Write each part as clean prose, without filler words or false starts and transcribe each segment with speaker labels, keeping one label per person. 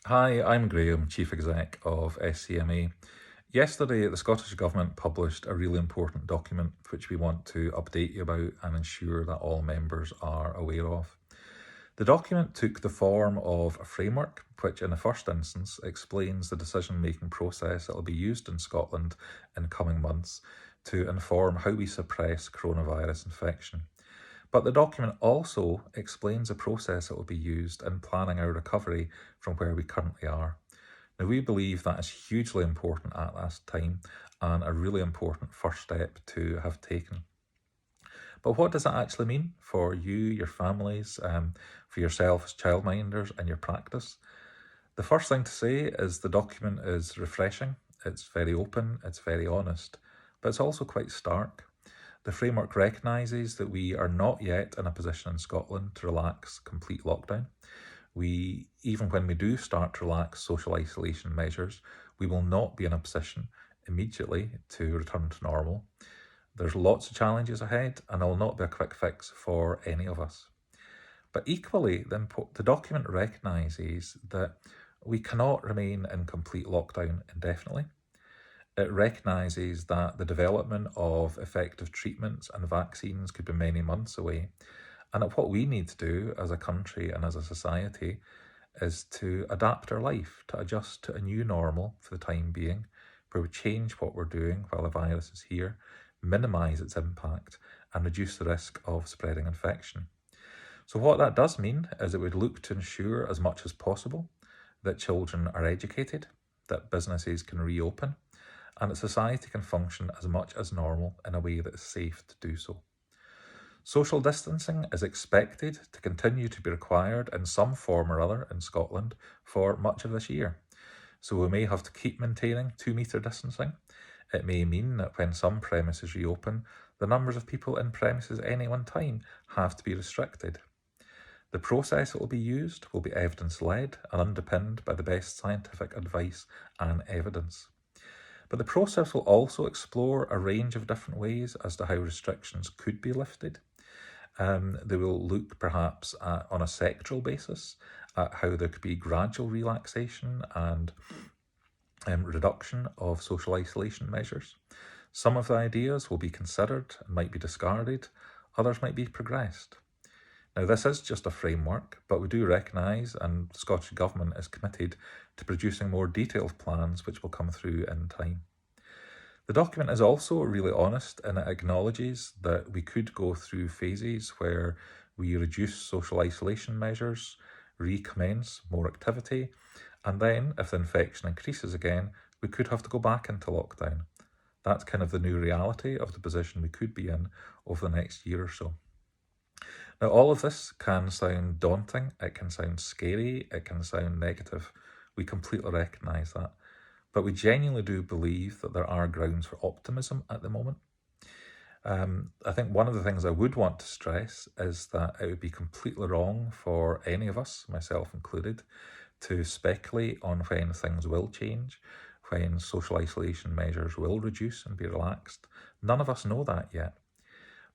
Speaker 1: Hi, I'm Graeme, Chief Exec of SCMA. Yesterday, the Scottish Government published a really important document which we want to update you about and ensure that all members are aware of. The document took the form of a framework which, in the first instance, explains the decision-making process that will be used in Scotland in coming months to inform how we suppress coronavirus infection. But the document also explains the process that will be used in planning our recovery from where we currently are. Now, we believe that is hugely important at this time and a really important first step to have taken. But what does that actually mean for you, your families, for yourself as childminders and your practice? The first thing to say is the document is refreshing, it's very open, it's very honest, but it's also quite stark. The framework recognises that we are not yet in a position in Scotland to relax complete lockdown. Even when we do start to relax social isolation measures, we will not be in a position immediately to return to normal. There's lots of challenges ahead, and there will not be a quick fix for any of us. But equally, the document recognises that we cannot remain in complete lockdown indefinitely. It recognises that the development of effective treatments and vaccines could be many months away, and that what we need to do as a country and as a society is to adapt our life, to adjust to a new normal for the time being, where we change what we're doing while the virus is here, minimise its impact, and reduce the risk of spreading infection. So what that does mean is it would look to ensure as much as possible that children are educated, that businesses can reopen, and that society can function as much as normal in a way that is safe to do so. Social distancing is expected to continue to be required in some form or other in Scotland for much of this year. So we may have to keep maintaining 2 metre distancing. It may mean that when some premises reopen, the numbers of people in premises at any one time have to be restricted. The process that will be used will be evidence-led and underpinned by the best scientific advice and evidence. But the process will also explore a range of different ways as to how restrictions could be lifted. They will look perhaps on a sectoral basis at how there could be gradual relaxation and reduction of social isolation measures. Some of the ideas will be considered and might be discarded, others might be progressed. Now, this is just a framework, but we do recognise, and the Scottish Government is committed to producing more detailed plans which will come through in time. The document is also really honest and it acknowledges that we could go through phases where we reduce social isolation measures, recommence more activity, and then if the infection increases again, we could have to go back into lockdown. That's kind of the new reality of the position we could be in over the next year or so. Now, all of this can sound daunting, it can sound scary, it can sound negative. We completely recognise that. But we genuinely do believe that there are grounds for optimism at the moment. I think one of the things I would want to stress is that it would be completely wrong for any of us, myself included, to speculate on when things will change, when social isolation measures will reduce and be relaxed. None of us know that yet.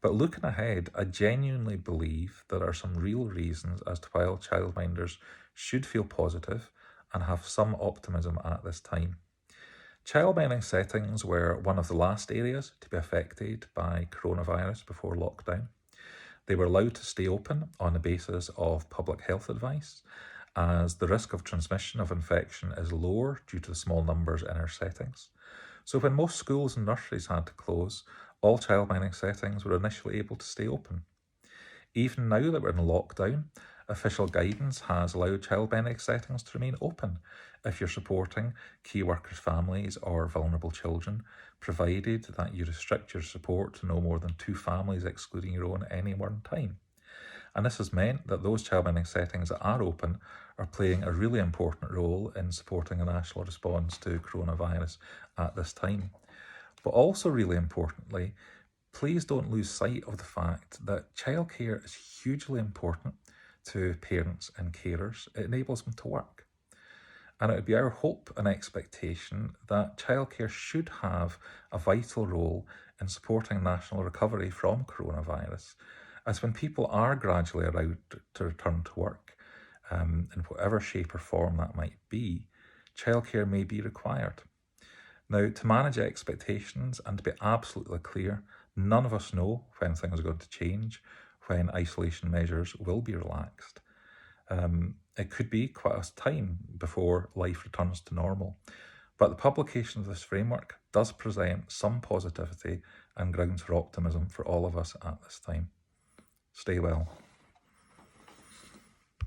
Speaker 1: But looking ahead, I genuinely believe there are some real reasons as to why childminders should feel positive and have some optimism at this time. Childminding settings were one of the last areas to be affected by coronavirus before lockdown. They were allowed to stay open on the basis of public health advice, as the risk of transmission of infection is lower due to the small numbers in our settings. So when most schools and nurseries had to close, all childminding settings were initially able to stay open. Even now that we're in lockdown, official guidance has allowed childminding settings to remain open if you're supporting key workers' families or vulnerable children, provided that you restrict your support to no more than 2 families excluding your own at any one time. And this has meant that those childminding settings that are open are playing a really important role in supporting a national response to coronavirus at this time. But also really importantly, please don't lose sight of the fact that childcare is hugely important to parents and carers. It enables them to work. And it would be our hope and expectation that childcare should have a vital role in supporting national recovery from coronavirus, as when people are gradually allowed to return to work, in whatever shape or form that might be, childcare may be required. Now, to manage expectations and to be absolutely clear, none of us know when things are going to change, when isolation measures will be relaxed. It could be quite a time before life returns to normal, but the publication of this framework does present some positivity and grounds for optimism for all of us at this time. Stay well.